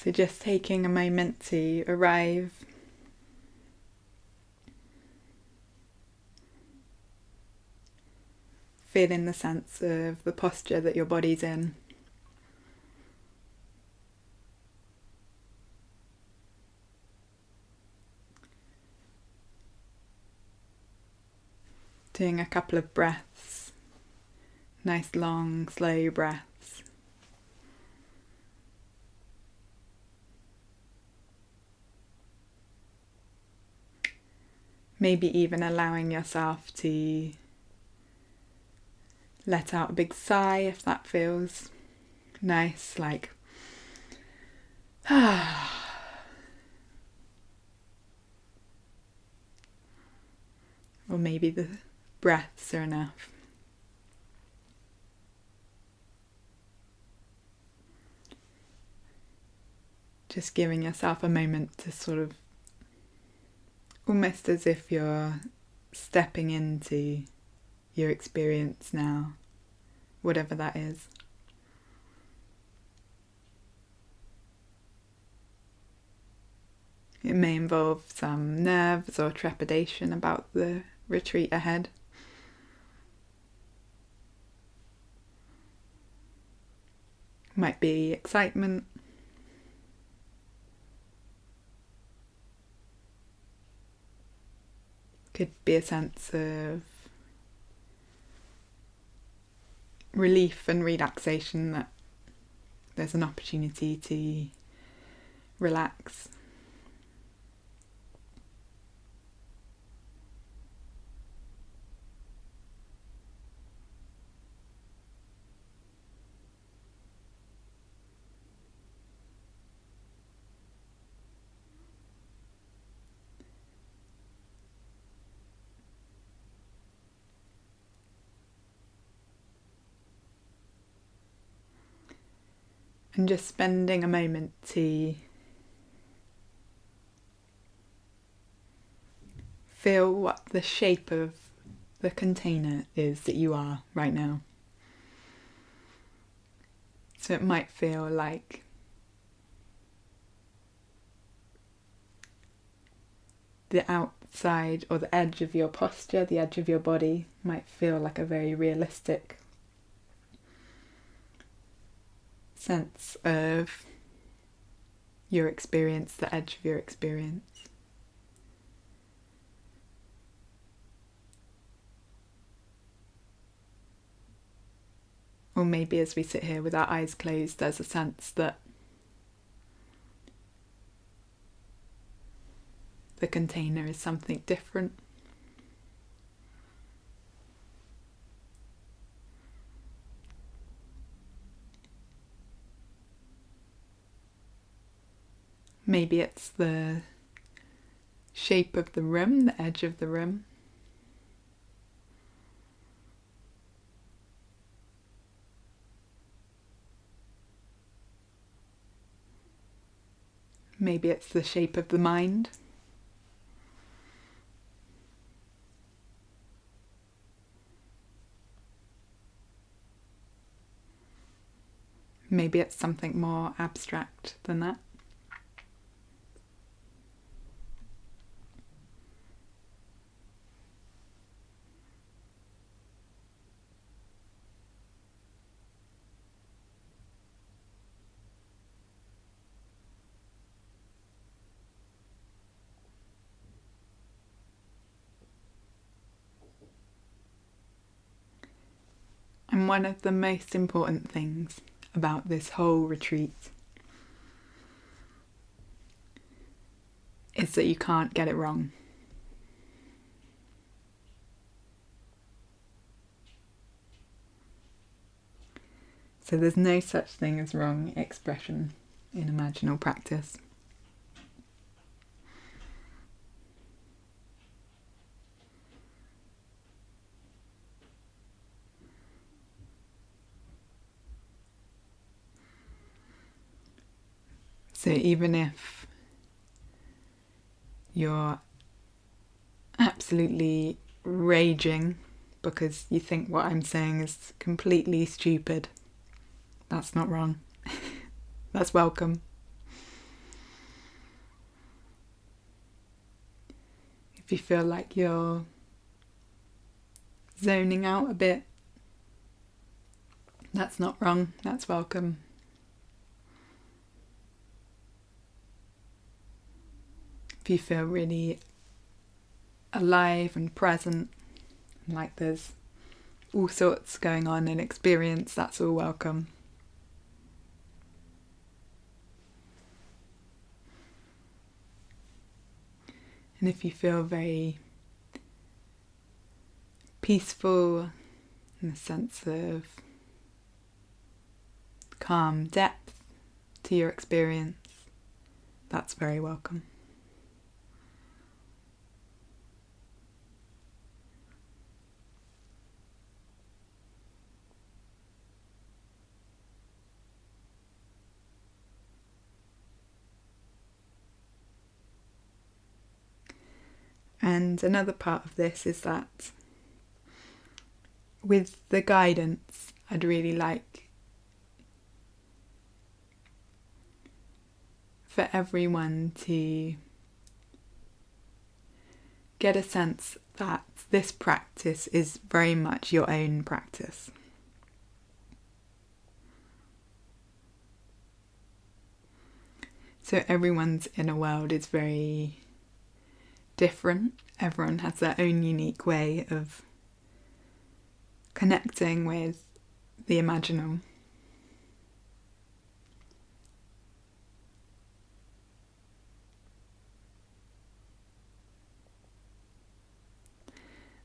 So just taking a moment to arrive, feeling the sense of the posture that your body's in. Doing a couple of breaths, nice long, slow breaths. Maybe even allowing yourself to let out a big sigh if that feels nice, like or maybe the breaths are enough. Just giving yourself a moment to sort of, almost as if you're stepping into your experience now, whatever that is. It may involve some nerves or trepidation about the retreat ahead. Might be excitement. Could be a sense of relief and relaxation that there's an opportunity to relax. And just spending a moment to feel what the shape of the container is that you are right now. So it might feel like the outside or the edge of your posture, the edge of your body might feel like a very realistic sense of your experience, the edge of your experience. Or maybe as we sit here with our eyes closed, there's a sense that the container is something different. Maybe it's the shape of the rim, the edge of the rim. Maybe it's the shape of the mind. Maybe it's something more abstract than that. And one of the most important things about this whole retreat is that you can't get it wrong. So there's no such thing as wrong expression in imaginal practice. So even if you're absolutely raging because you think what I'm saying is completely stupid, that's not wrong. That's welcome. If you feel like you're zoning out a bit, that's not wrong, that's welcome. If you feel really alive and present, like there's all sorts going on in experience, that's all welcome. And if you feel very peaceful, in a sense of calm depth to your experience, that's very welcome. And another part of this is that with the guidance, I'd really like for everyone to get a sense that this practice is very much your own practice. So everyone's inner world is very different. Everyone has their own unique way of connecting with the imaginal.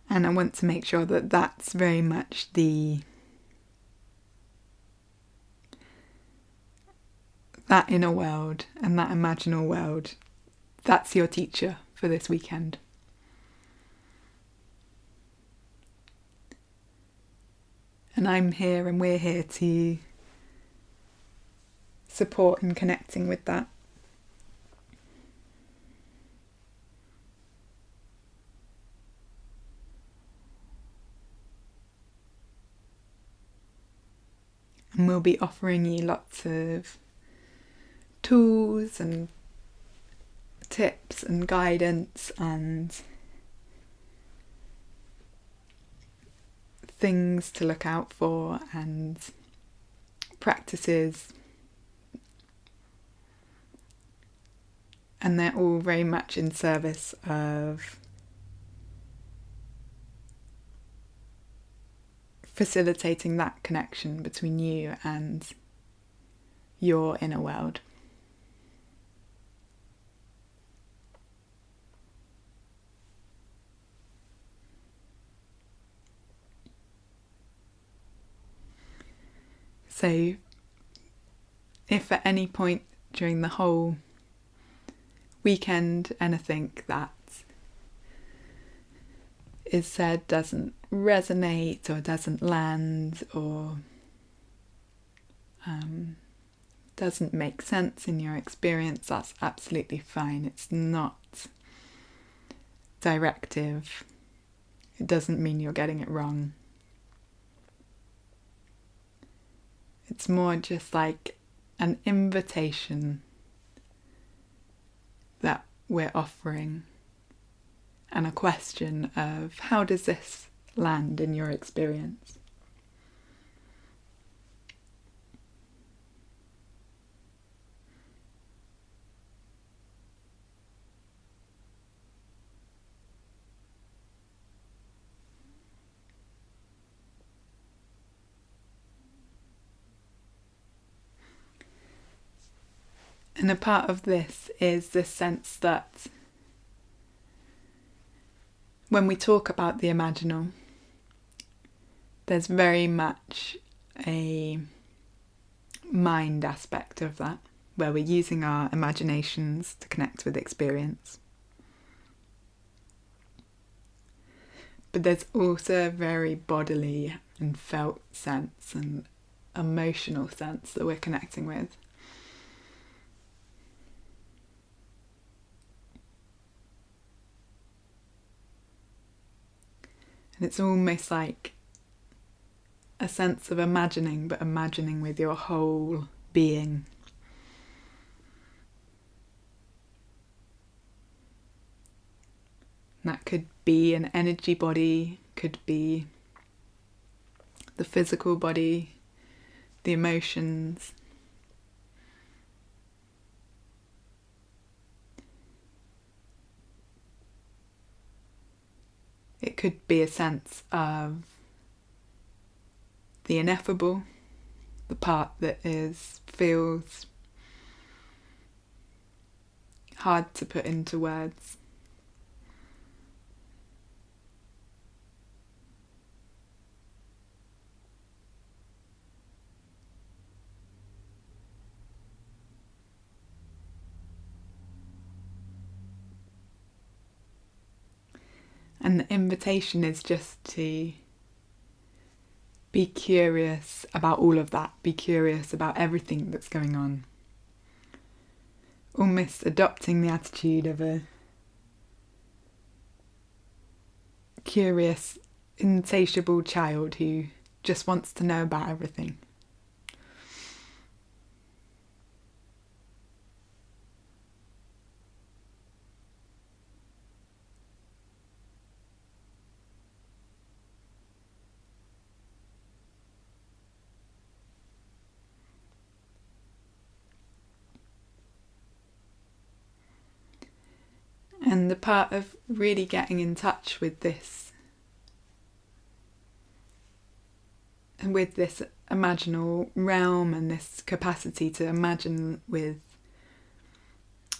And I want to make sure that that's very much that inner world and that imaginal world, that's your teacher for this weekend. And I'm here and we're here to support in connecting with that. And we'll be offering you lots of tools and tips and guidance and things to look out for and practices. And they're all very much in service of facilitating that connection between you and your inner world. So if at any point during the whole weekend anything that is said doesn't resonate or doesn't land or doesn't make sense in your experience, that's absolutely fine. It's not directive. It doesn't mean you're getting it wrong. It's more just like an invitation that we're offering and a question of how does this land in your experience? And a part of this is this sense that when we talk about the imaginal, there's very much a mind aspect of that, where we're using our imaginations to connect with experience. But there's also a very bodily and felt sense and emotional sense that we're connecting with. And it's almost like a sense of imagining, but imagining with your whole being. That could be an energy body, could be the physical body, the emotions. It could be a sense of the ineffable, the part that feels hard to put into words. And the invitation is just to be curious about all of that, be curious about everything that's going on. Almost adopting the attitude of a curious, insatiable child who just wants to know about everything. And the part of really getting in touch with this, and with this imaginal realm and this capacity to imagine with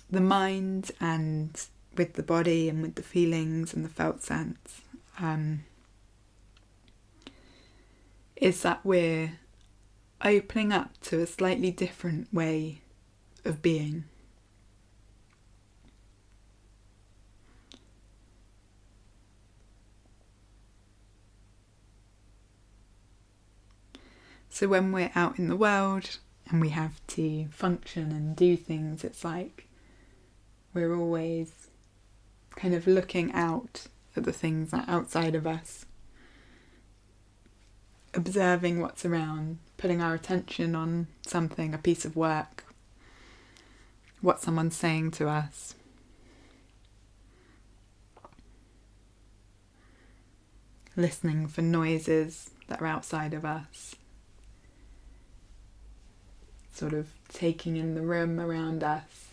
the mind and with the body and with the feelings and the felt sense, is that we're opening up to a slightly different way of being. So when we're out in the world and we have to function and do things, it's like we're always kind of looking out at the things that are outside of us, observing what's around, putting our attention on something, a piece of work, what someone's saying to us. Listening for noises that are outside of us. Sort of taking in the room around us.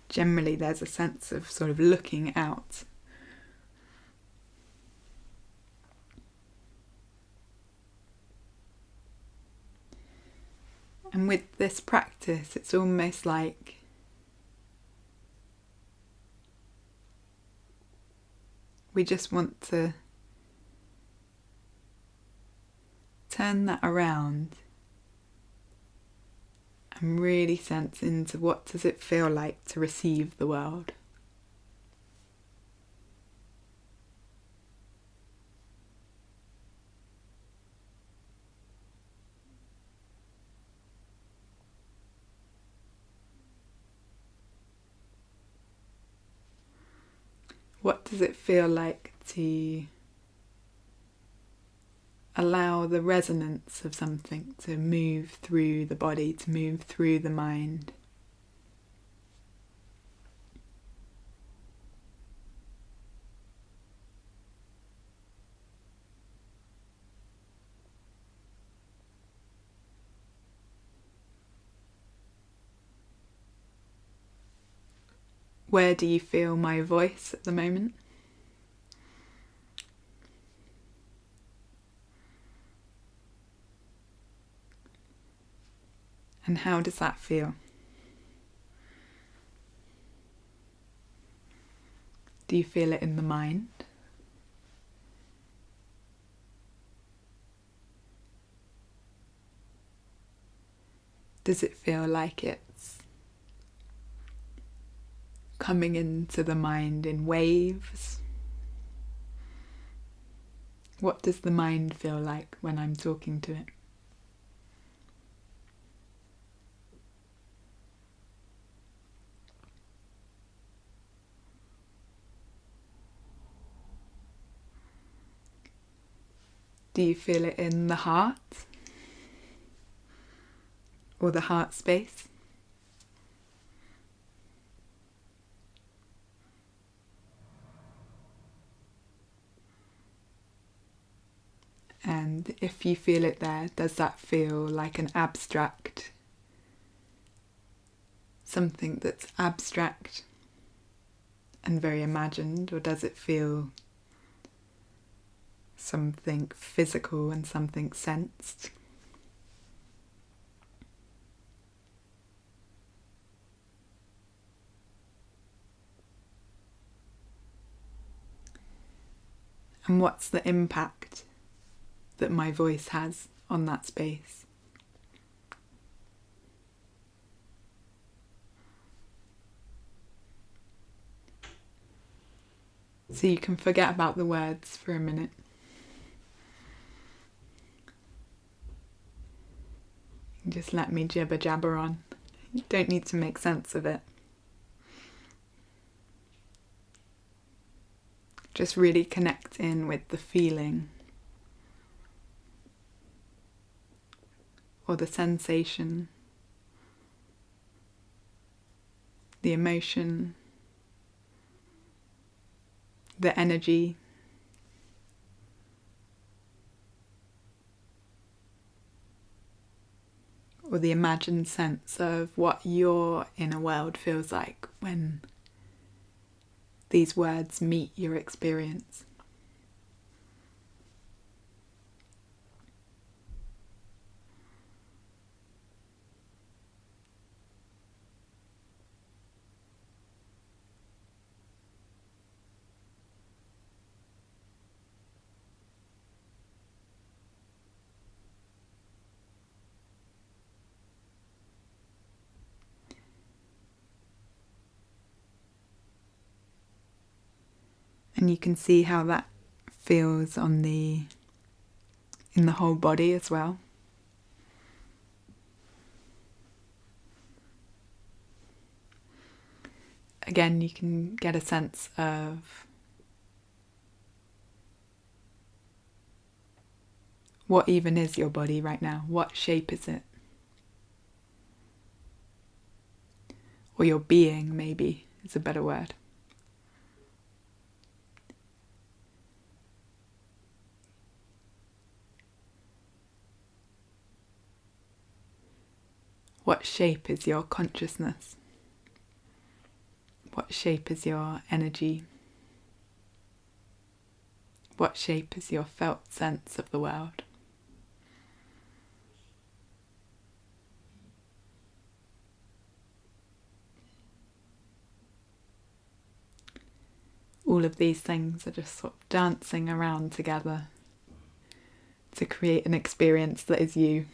Generally, there's a sense of sort of looking out. And with this practice, it's almost like we just want to turn that around and really sense into what does it feel like to receive the world. What does it feel like to allow the resonance of something to move through the body, to move through the mind? Where do you feel my voice at the moment? And how does that feel? Do you feel it in the mind? Does it feel like it's coming into the mind in waves? What does the mind feel like when I'm talking to it? Do you feel it in the heart? Or the heart space? And if you feel it there, does that feel like an abstract, something that's abstract and very imagined, or does it feel something physical and something sensed? And what's the impact that my voice has on that space? So you can forget about the words for a minute. And just let me jibber jabber on. You don't need to make sense of it. Just really connect in with the feeling or the sensation, the emotion, the energy. Or the imagined sense of what your inner world feels like when these words meet your experience. And you can see how that feels in the whole body as well. Again, you can get a sense of what even is your body right now. What shape is it? Or your being, maybe, is a better word. What shape is your consciousness? What shape is your energy? What shape is your felt sense of the world? All of these things are just sort of dancing around together to create an experience that is you.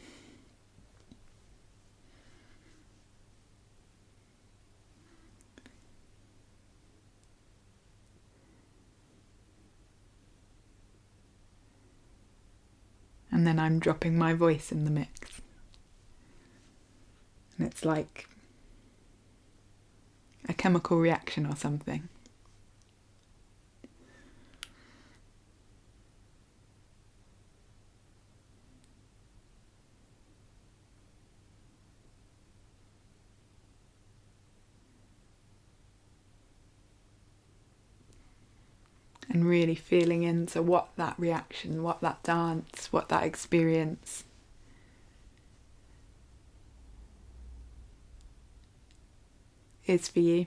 And then I'm dropping my voice in the mix. And it's like a chemical reaction or something. And really feeling into what that reaction, what that dance, what that experience is for you.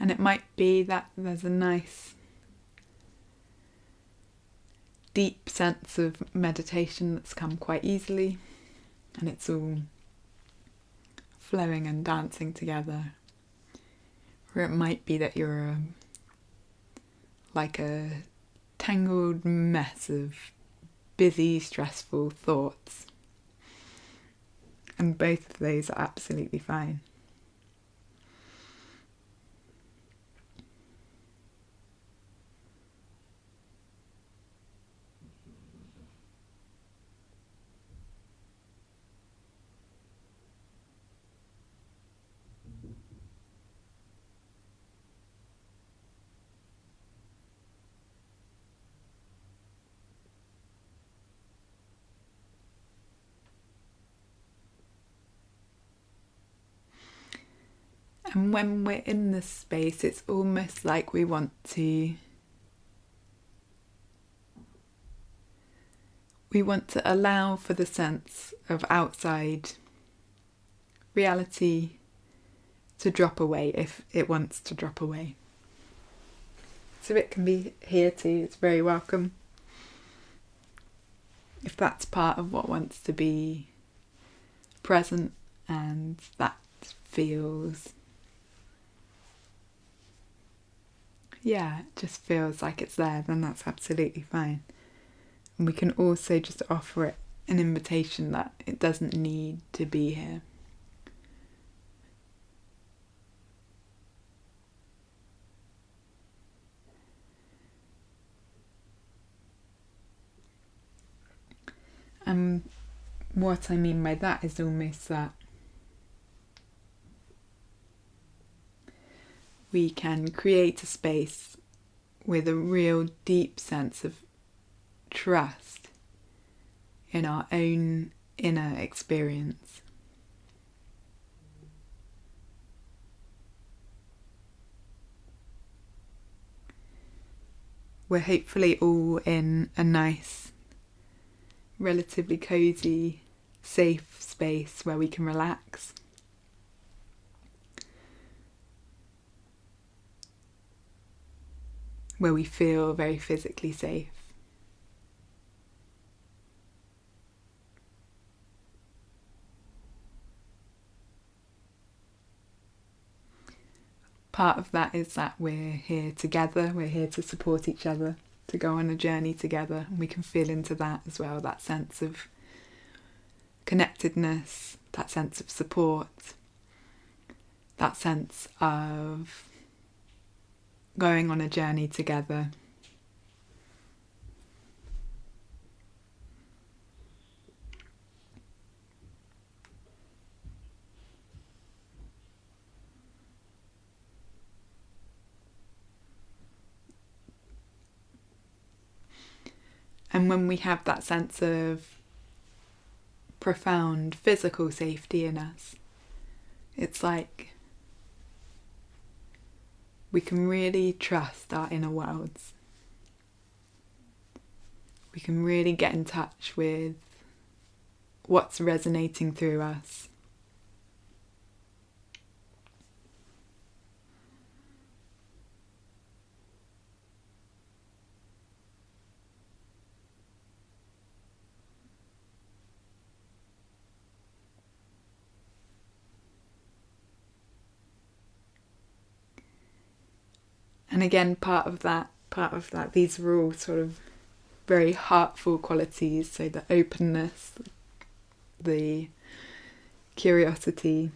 And it might be that there's a nice deep sense of meditation that's come quite easily, and it's all flowing and dancing together. Or it might be that you're like a tangled mess of busy, stressful thoughts. And both of those are absolutely fine. And when we're in this space, it's almost like we want to allow for the sense of outside reality to drop away if it wants to drop away. So it can be here too, it's very welcome. If that's part of what wants to be present and that feels, it just feels like it's there, then that's absolutely fine. And we can also just offer it an invitation that it doesn't need to be here. And what I mean by that is almost that we can create a space with a real deep sense of trust in our own inner experience. We're hopefully all in a nice, relatively cozy, safe space where we can relax. Where we feel very physically safe. Part of that is that we're here together, we're here to support each other, to go on a journey together, and we can feel into that as well, that sense of connectedness, that sense of support, that sense of going on a journey together. And when we have that sense of profound physical safety in us, it's like we can really trust our inner worlds. We can really get in touch with what's resonating through us. And again, part of that, these are all sort of very heartful qualities. So the openness, the curiosity,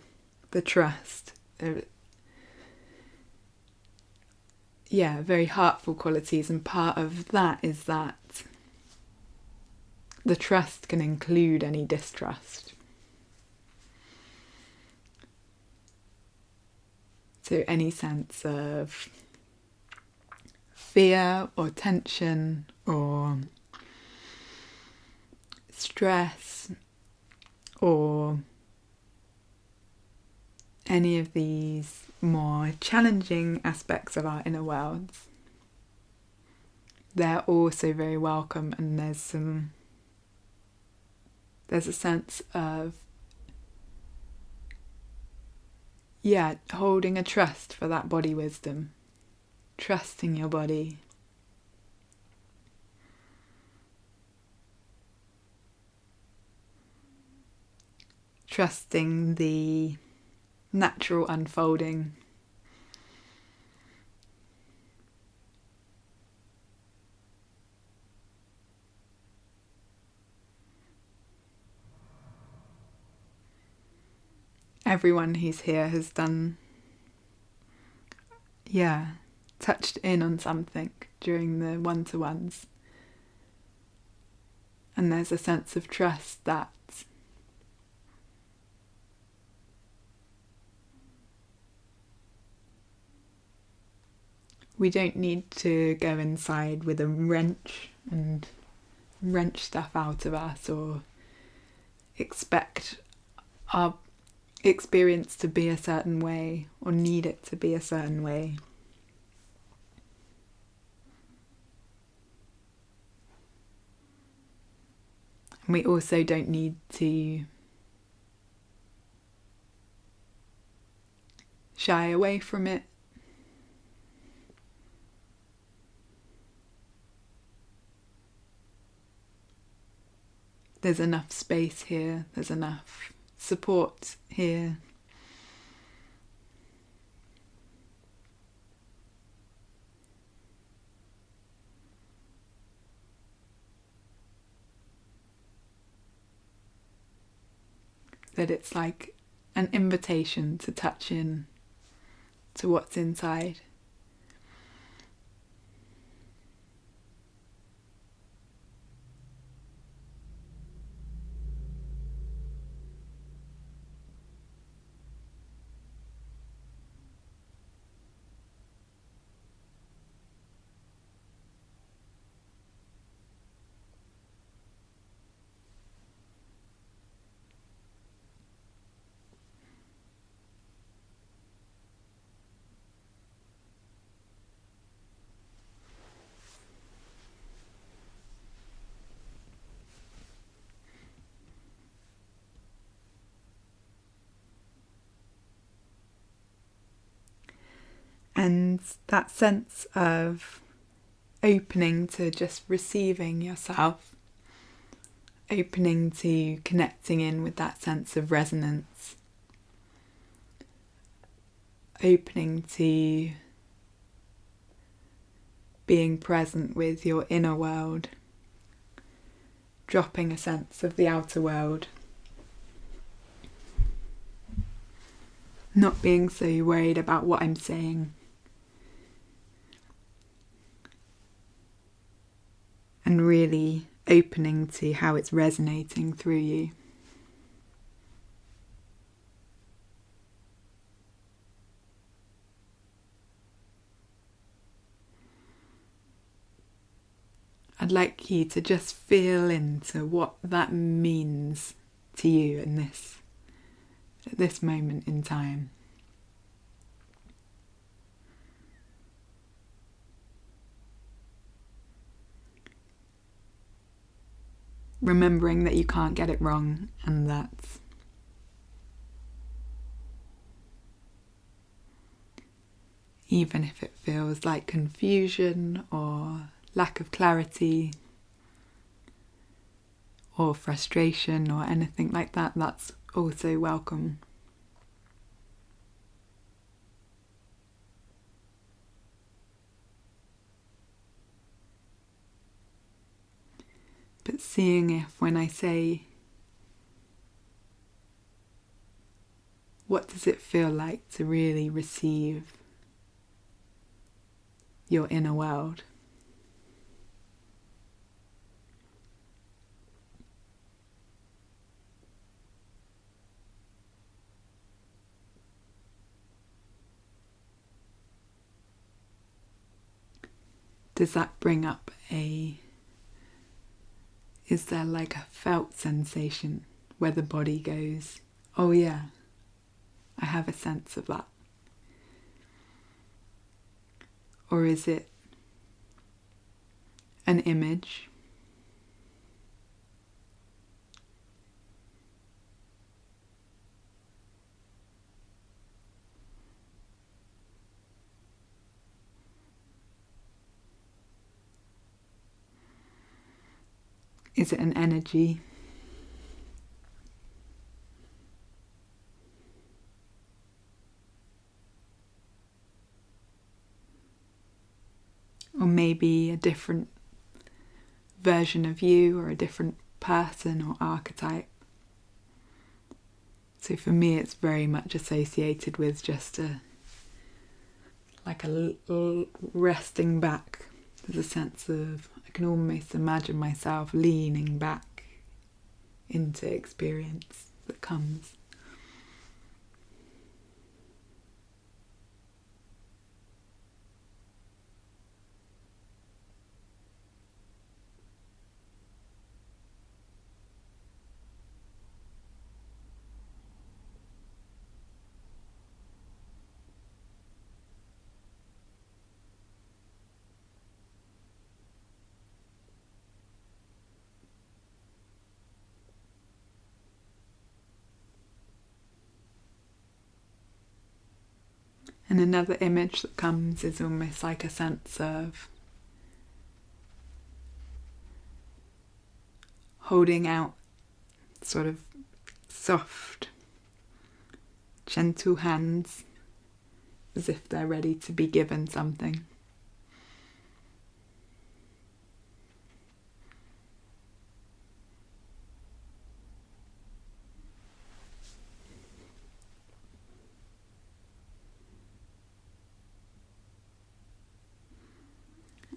the trust. Very heartful qualities. And part of that is that the trust can include any distrust. So any sense of fear or tension or stress or any of these more challenging aspects of our inner worlds, they're also very welcome, and there's a sense of holding a trust for that body wisdom. Trusting your body. Trusting the natural unfolding. Everyone who's here has done, touched in on something during the one-to-ones. And there's a sense of trust that we don't need to go inside with a wrench and wrench stuff out of us or expect our experience to be a certain way or need it to be a certain way. And we also don't need to shy away from it. There's enough space here, there's enough support here. That it's like an invitation to touch in to what's inside. And that sense of opening to just receiving yourself, opening to connecting in with that sense of resonance, opening to being present with your inner world, dropping a sense of the outer world, not being so worried about what I'm saying, and really opening to how it's resonating through you. I'd like you to just feel into what that means to you at this moment in time. Remembering that you can't get it wrong, and that even if it feels like confusion or lack of clarity or frustration or anything like that, that's also welcome. But seeing if when I say, what does it feel like to really receive your inner world? Does that bring up is there like a felt sensation where the body goes, oh yeah, I have a sense of that? Or is it an image? Is it an energy? Or maybe a different version of you, or a different person or archetype? So for me, it's very much associated with just a resting back. There's a sense of, I can almost imagine myself leaning back into experience that comes. And another image that comes is almost like a sense of holding out sort of soft, gentle hands as if they're ready to be given something.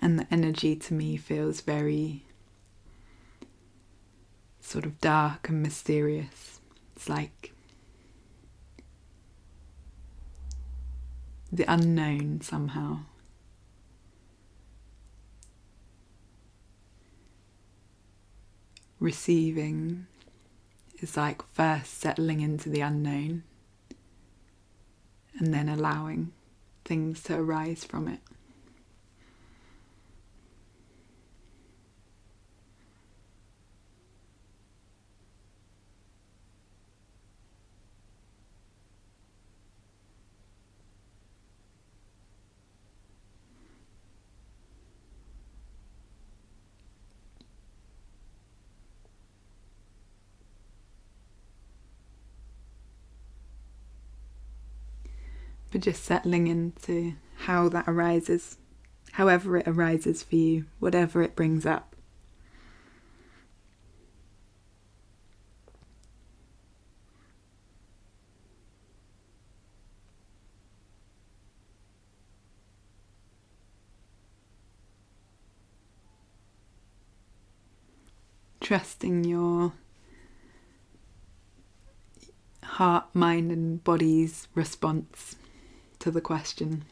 And the energy to me feels very sort of dark and mysterious. It's like the unknown somehow. Receiving is like first settling into the unknown and then allowing things to arise from it. But just settling into how that arises, however it arises for you, whatever it brings up. Trusting your heart, mind and body's response to the question.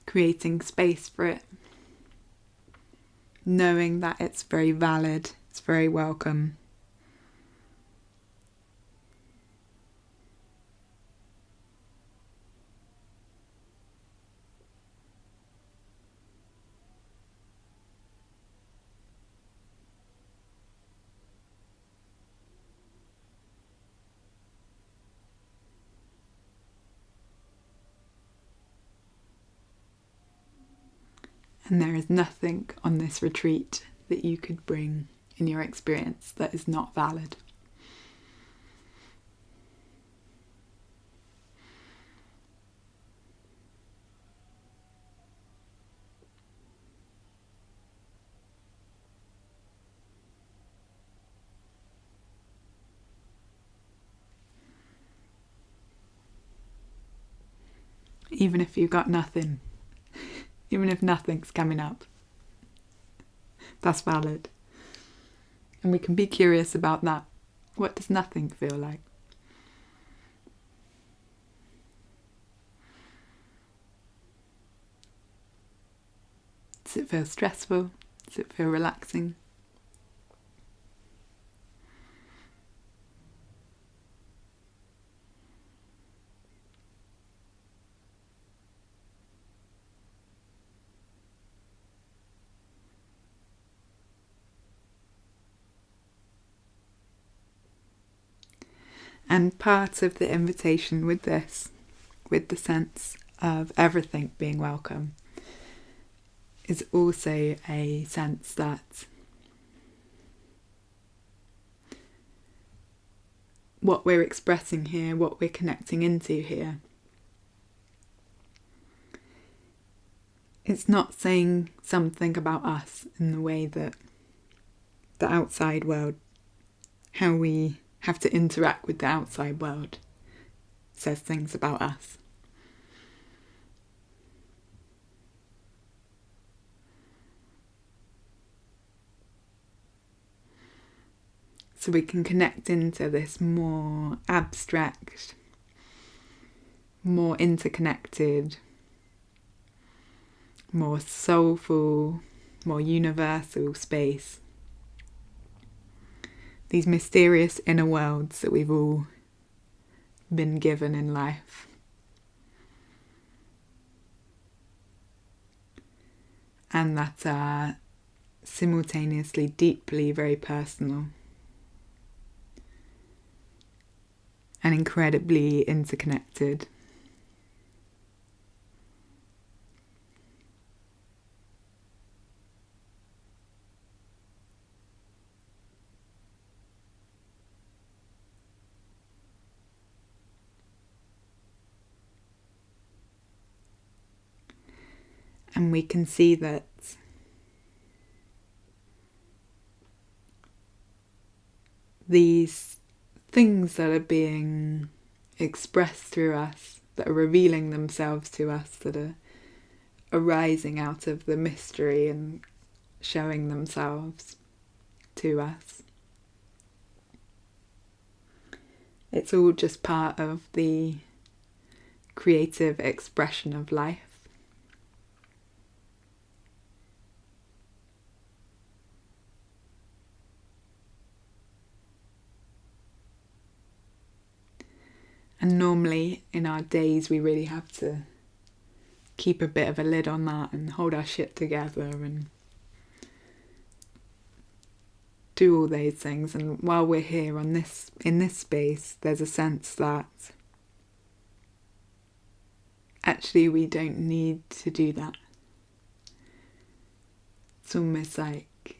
Creating space for it. Knowing that it's very valid, it's very welcome. And there is nothing on this retreat that you could bring in your experience that is not valid. Even if you've got nothing, even if nothing's coming up, that's valid. And we can be curious about that. What does nothing feel like? Does it feel stressful? Does it feel relaxing? And part of the invitation with this, with the sense of everything being welcome, is also a sense that what we're expressing here, what we're connecting into here, it's not saying something about us in the way that the outside world, how we have to interact with the outside world, says things about us. So we can connect into this more abstract, more interconnected, more soulful, more universal space. These mysterious inner worlds that we've all been given in life. And that are simultaneously deeply very personal and incredibly interconnected. And we can see that these things that are being expressed through us, that are revealing themselves to us, that are arising out of the mystery and showing themselves to us, it's all just part of the creative expression of life. And normally in our days we really have to keep a bit of a lid on that and hold our shit together and do all those things. And while we're here in this space, there's a sense that actually we don't need to do that. It's almost like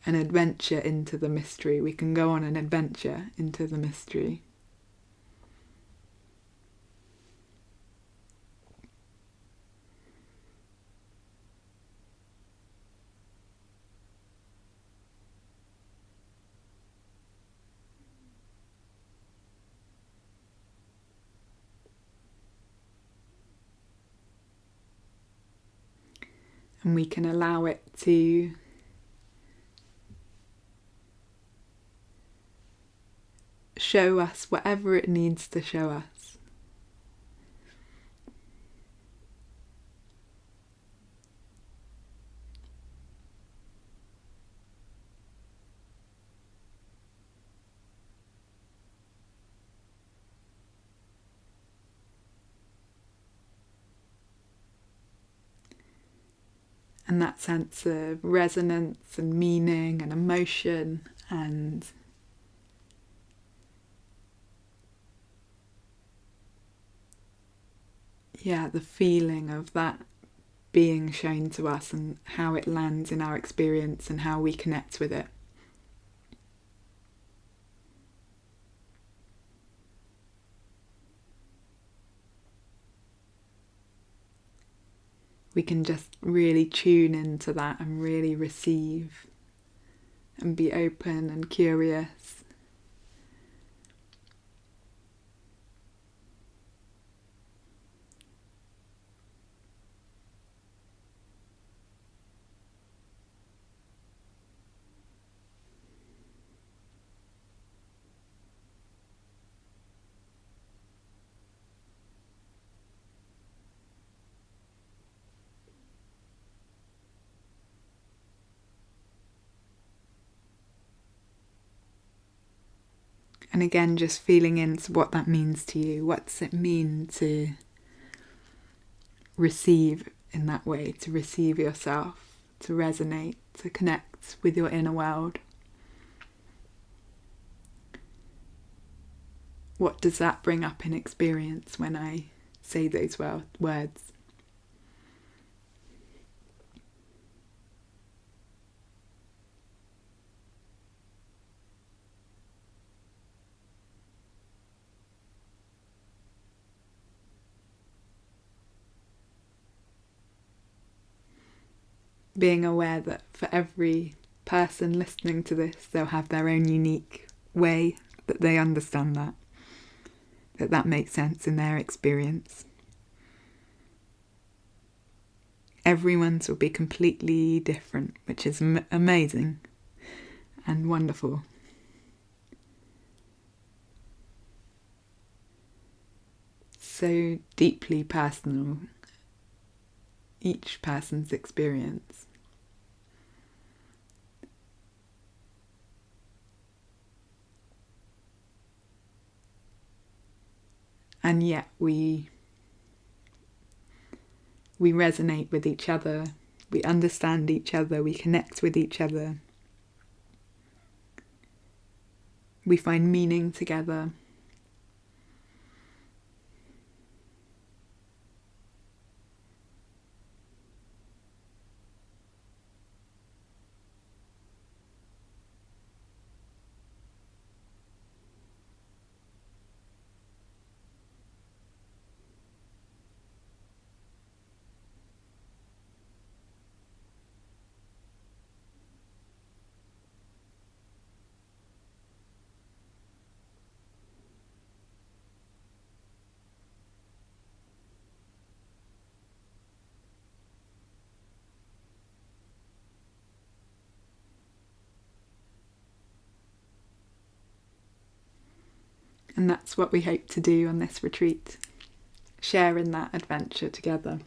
an adventure into the mystery. We can go on an adventure into the mystery. And we can allow it to show us whatever it needs to show us. And that sense of resonance and meaning and emotion and the feeling of that being shown to us and how it lands in our experience and how we connect with it. We can just really tune into that and really receive and be open and curious. And again, just feeling into what that means to you. What's it mean to receive in that way, to receive yourself, to resonate, to connect with your inner world? What does that bring up in experience when I say those words? Being aware that for every person listening to this, they'll have their own unique way that they understand that makes sense in their experience. Everyone's will be completely different, which is amazing and wonderful. So deeply personal, each person's experience. And yet we resonate with each other We understand each other, we connect with each other. We find meaning together. And that's what we hope to do on this retreat, share in that adventure together.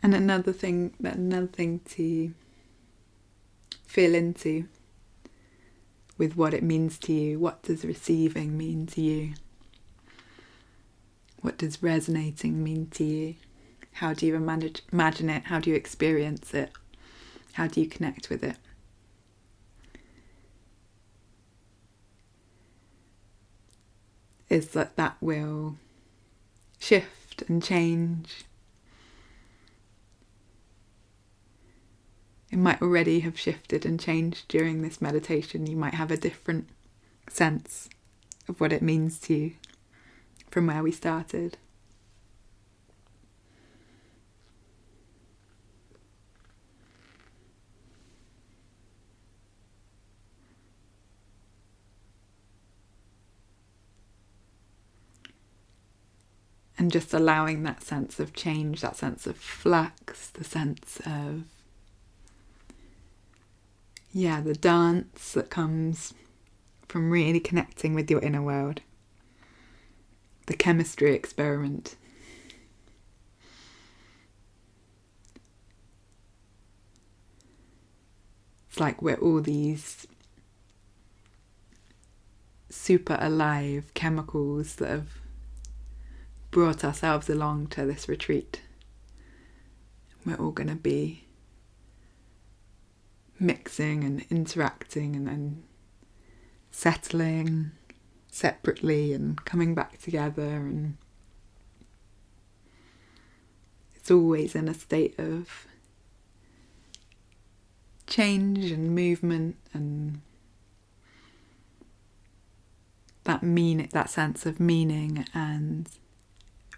And another thing to feel into with what it means to you. What does receiving mean to you? What does resonating mean to you? How do you imagine it? How do you experience it? How do you connect with it? Is that will shift and change. It might already have shifted and changed during this meditation. You might have a different sense of what it means to you from where we started. And just allowing that sense of change, that sense of flux, the sense of the dance that comes from really connecting with your inner world. The chemistry experiment. It's like we're all these super alive chemicals that have brought ourselves along to this retreat. We're all going to be mixing and interacting and then settling separately and coming back together, and it's always in a state of change and movement, and that sense of meaning and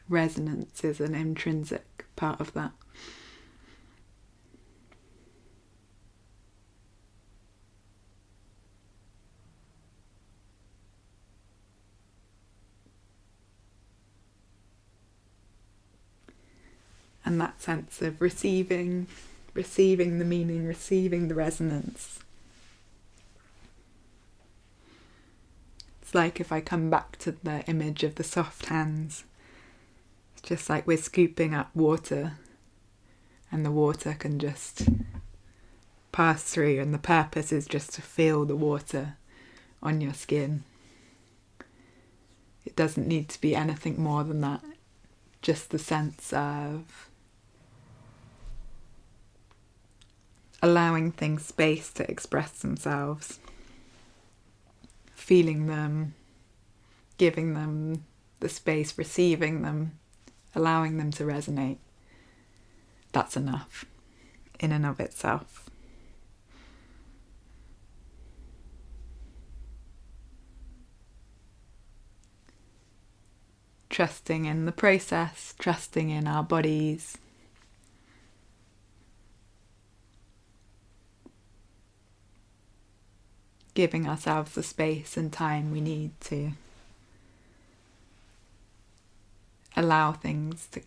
resonance is an intrinsic part of that. And that sense of receiving the meaning, receiving the resonance. It's like if I come back to the image of the soft hands, it's just like we're scooping up water and the water can just pass through, and the purpose is just to feel the water on your skin. It doesn't need to be anything more than that. Just the sense of allowing things space to express themselves, feeling them, giving them the space, receiving them, allowing them to resonate. That's enough in and of itself. Trusting in the process, trusting in our bodies. Giving ourselves the space and time we need to allow things to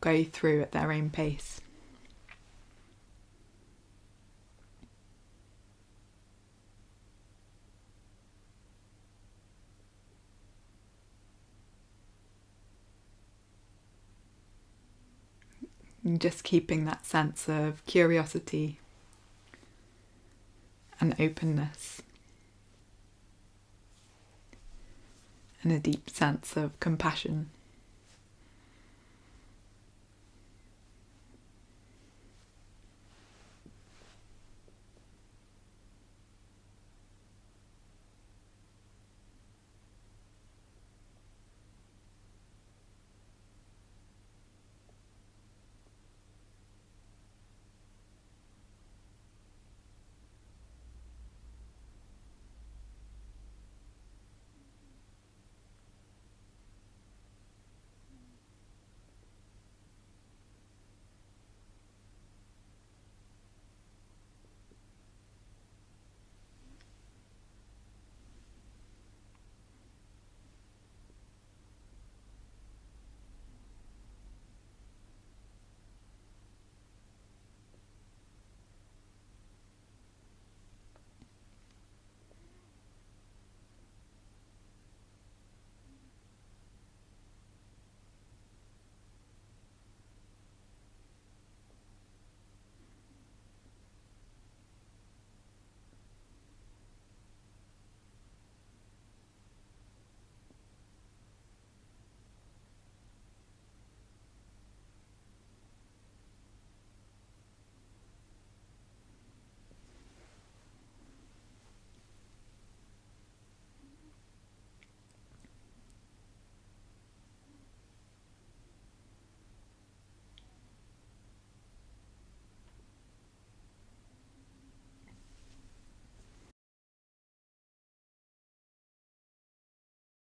go through at their own pace. And just keeping that sense of curiosity and openness and a deep sense of compassion.